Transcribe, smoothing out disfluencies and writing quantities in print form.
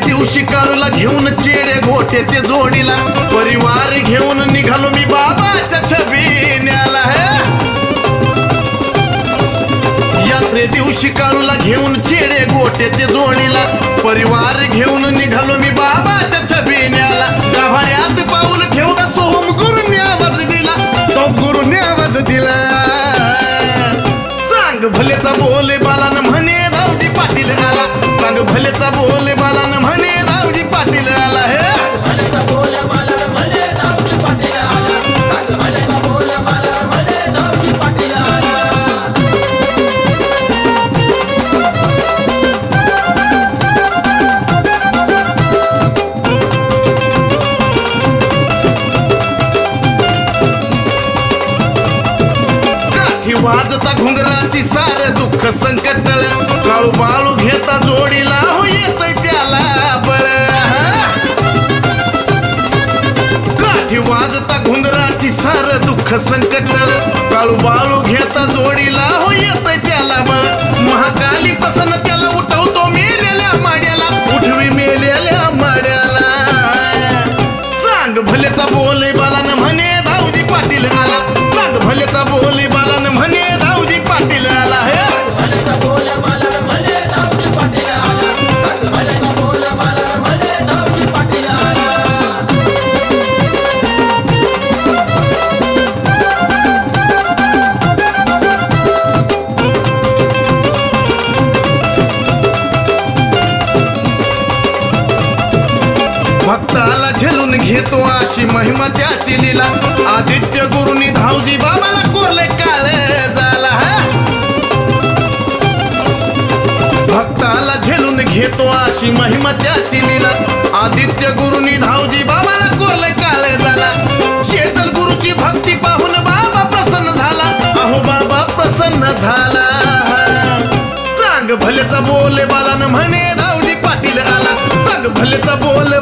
दिवशी काळूला घेऊन चेडे गोटे ते जोडीला परिवार घेऊन निघालो मी बाबाच्या छबिन्याला यात्रे दिवशी काळूला घेऊन चेडे गोटे ते जोडीला परिवार घेऊन निघालो मी बाबाच्या छबिन्याला गाभाऱ्यात पाऊल ठेवला सोहम गुरुने आवाज दिला गुरुने आवाज दिला चांग भलेचा बोले बालान म्हणे दाऊजी पाटील आला चांग भलेचा बोले बालान म्हणे दाऊजी पाटील आला वाजता घुंगराची सार दुःख संकटळ काळू बाळू घेता जोडीला हो येत त्याला बळ काठी वाजता घुंगराची सार दुःख संकटळ काळू बाळू घेता जोडीला हो येत त्याला बळ महाकाली प्रसन्न त्याला उठवतो मेलेल्या माड्याला उठवी मेलेल्या माड्याला चांग भलेचा बोले बालान म्हणे दाऊजी पाटील आला चांग भलेचा बोले बालान म्हणे दाऊजी पाटील आला भक्ताला झेलून घेतो अशी महिमा त्याची लीला आदित्य गुरुनी धावजी बाबाला कोरले काळे झाला भक्ताला झेलून घेतो अशी महिमा त्याची लीला आदित्य गुरुनी धावजी बाबाला कोरले काळे झाला शेजल गुरुची भक्ती पाहून बाबा प्रसन्न झाला अहो बाबा प्रसन्न झाला चांग भलेचा बोले बालान म्हणे धावजी पाटील आला चांग भलेचा बोल